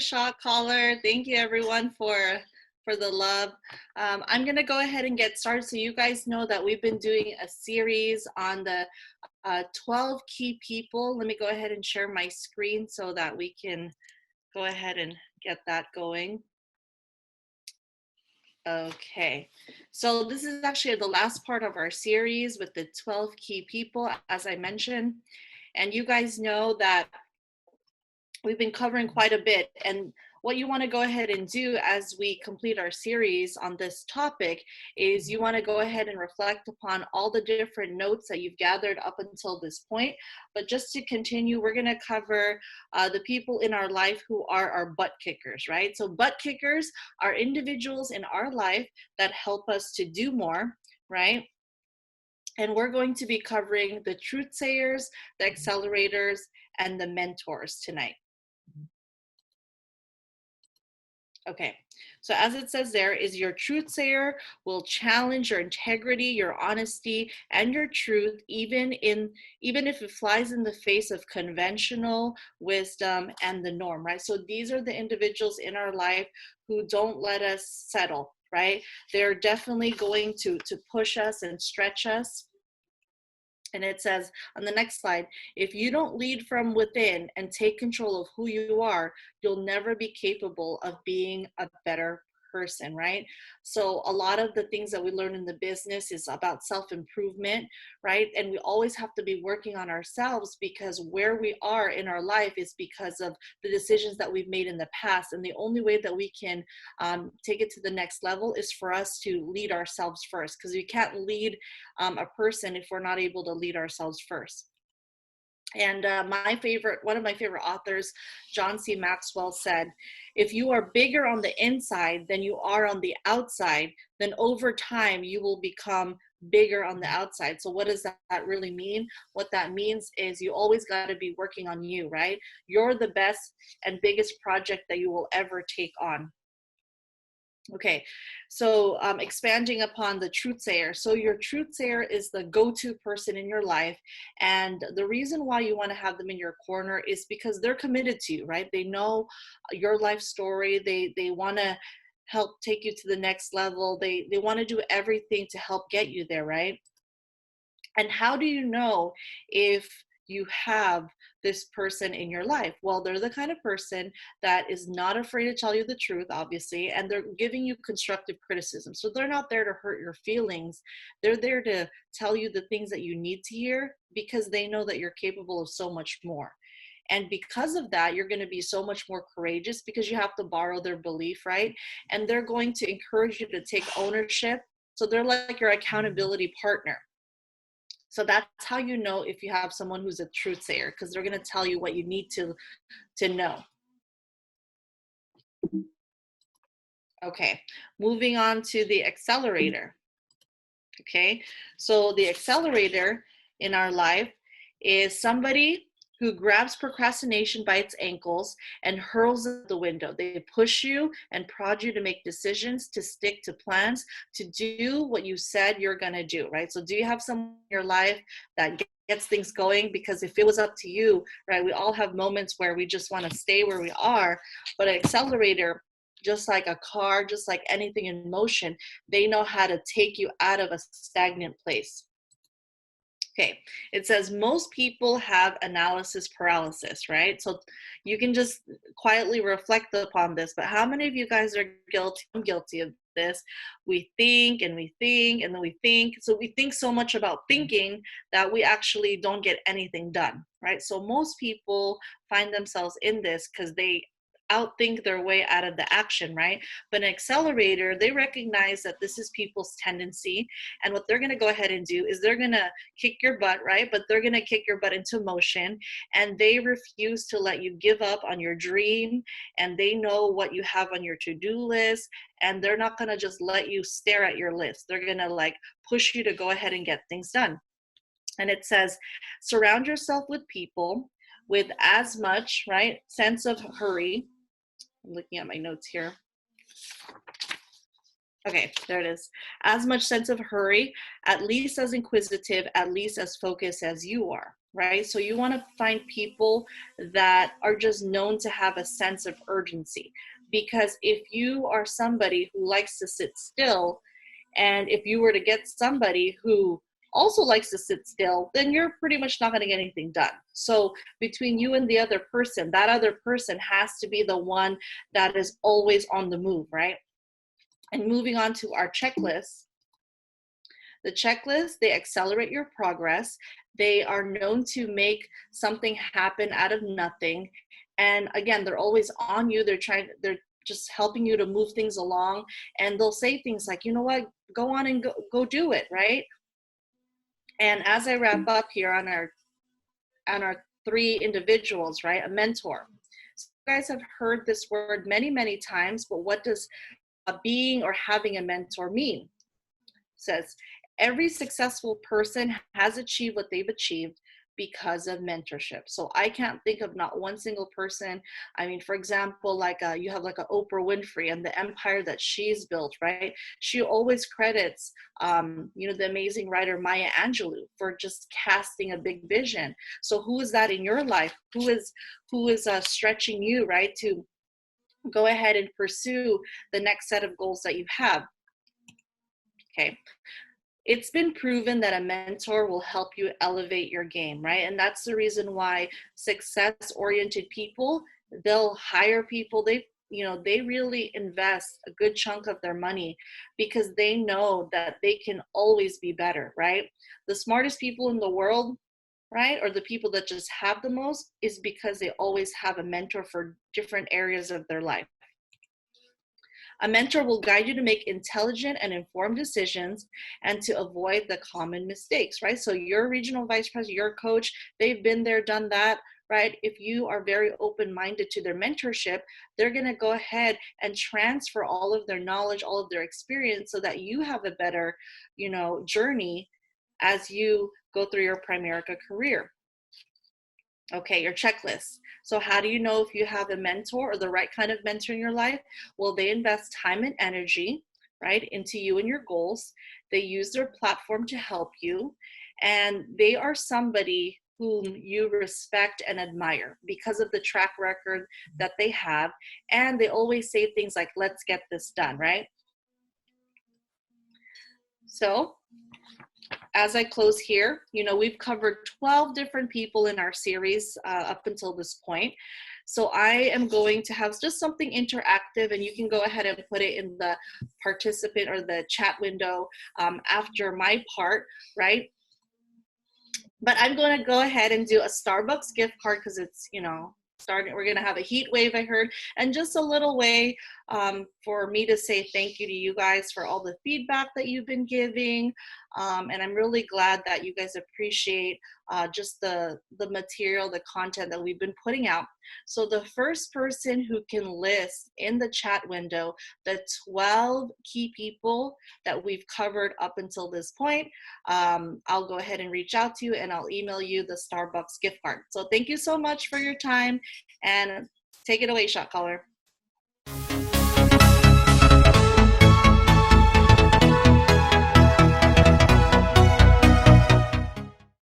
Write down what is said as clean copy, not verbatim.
shot caller. Thank you everyone for the love. I'm gonna go ahead and get started. So you guys know that we've been doing a series on the 12 key people. Let me go ahead and share my screen so that we can go ahead and get that going. Okay, so this is actually the last part of our series with the 12 key people, as I mentioned. And you guys know that we've been covering quite a bit, and what you want to go ahead and do as we complete our series on this topic is you want to go ahead and reflect upon all the different notes that you've gathered up until this point. But just to continue, we're going to cover the people in our life who are our butt kickers, right? So butt kickers are individuals in our life that help us to do more, right? And we're going to be covering the truth sayers, the accelerators, and the mentors tonight. Okay, so as it says there, is your truth sayer will challenge your integrity, your honesty, and your truth, even if it flies in the face of conventional wisdom and the norm, right? So these are the individuals in our life who don't let us settle, right? They're definitely going to push us and stretch us. And it says on the next slide, if you don't lead from within and take control of who you are, you'll never be capable of being a better person, right? So a lot of the things that we learn in the business is about self-improvement, right? And we always have to be working on ourselves, because where we are in our life is because of the decisions that we've made in the past. And the only way that we can take it to the next level is for us to lead ourselves first, because we can't lead a person if we're not able to lead ourselves first. And one of my favorite authors, John C. Maxwell, said, if you are bigger on the inside than you are on the outside, then over time you will become bigger on the outside. So what does that really mean? What that means is you always got to be working on you, right? You're the best and biggest project that you will ever take on. Okay, so expanding upon the truth sayer. So your truth sayer is the go-to person in your life. And the reason why you want to have them in your corner is because they're committed to you, right? They know your life story. They want to help take you to the next level. They want to do everything to help get you there, right? And how do you know if you have this person in your life? Well, they're the kind of person that is not afraid to tell you the truth, obviously, and they're giving you constructive criticism. So they're not there to hurt your feelings. They're there to tell you the things that you need to hear, because they know that you're capable of so much more. And because of that, you're going to be so much more courageous, because you have to borrow their belief, right? And they're going to encourage you to take ownership. So they're like your accountability partner. So that's how you know if you have someone who's a truth sayer, because they're going to tell you what you need to know. Okay, moving on to the accelerator. Okay, so the accelerator in our life is somebody who grabs procrastination by its ankles and hurls it out the window. They push you and prod you to make decisions, to stick to plans, to do what you said you're going to do, right? So do you have someone in your life that gets things going? Because if it was up to you, right, we all have moments where we just want to stay where we are, but an accelerator, just like a car, just like anything in motion, they know how to take you out of a stagnant place. Okay, it says most people have analysis paralysis, right? So you can just quietly reflect upon this, but how many of you guys are guilty? I'm guilty of this. We think and we think and then we think. So we think so much about thinking that we actually don't get anything done, right? So most people find themselves in this because they outthink their way out of the action, right? But an accelerator, they recognize that this is people's tendency, and what they're going to go ahead and do is they're going to kick your butt, right? But they're going to kick your butt into motion, and they refuse to let you give up on your dream, and they know what you have on your to-do list, and they're not going to just let you stare at your list. They're going to like push you to go ahead and get things done. And it says, surround yourself with people with as much, right, sense of hurry. I'm looking at my notes here. Okay, there it is. As much sense of hurry, at least as inquisitive, at least as focused as you are, right? So you want to find people that are just known to have a sense of urgency. Because if you are somebody who likes to sit still, and if you were to get somebody who also likes to sit still, then you're pretty much not going to get anything done. So between you and the other person, that other person has to be the one that is always on the move, right? And moving on to our checklist. The checklist, they accelerate your progress. They are known to make something happen out of nothing. And again, they're always on you. They're just helping you to move things along. And they'll say things like, you know what, go on and go do it, right? And as I wrap up here on our three individuals, right? A mentor. So you guys have heard this word many, many times, but what does being or having a mentor mean? Says every successful person has achieved what they've achieved because of mentorship. So I can't think of not one single person. I mean, for example, like you have like a Oprah Winfrey and the empire that she's built, right? She always credits, the amazing writer Maya Angelou for just casting a big vision. So who is that in your life? Who is stretching you, right, to go ahead and pursue the next set of goals that you have? Okay. It's been proven that a mentor will help you elevate your game, right? And that's the reason why success-oriented people, they'll hire people. They really invest a good chunk of their money because they know that they can always be better, right? The smartest people in the world, right, or the people that just have the most, is because they always have a mentor for different areas of their life. A mentor will guide you to make intelligent and informed decisions and to avoid the common mistakes, right? So your regional vice president, your coach, they've been there, done that, right? If you are very open-minded to their mentorship, they're going to go ahead and transfer all of their knowledge, all of their experience so that you have a better, journey as you go through your Primerica career. Okay, your checklist. So how do you know if you have a mentor or the right kind of mentor in your life? Well, they invest time and energy, right, into you and your goals. They use their platform to help you. And they are somebody whom you respect and admire because of the track record that they have. And they always say things like, let's get this done, right? So as I close here, we've covered 12 different people in our series up until this point. So I am going to have just something interactive, and you can go ahead and put it in the participant or the chat window after my part, right? But I'm going to go ahead and do a Starbucks gift card because it's, we're going to have a heat wave, I heard, and just a little way for me to say thank you to you guys for all the feedback that you've been giving. And I'm really glad that you guys appreciate just the material, the content that we've been putting out. So the first person who can list in the chat window the 12 key people that we've covered up until this point, I'll go ahead and reach out to you and I'll email you the Starbucks gift card. So thank you so much for your time, and take it away, shot caller.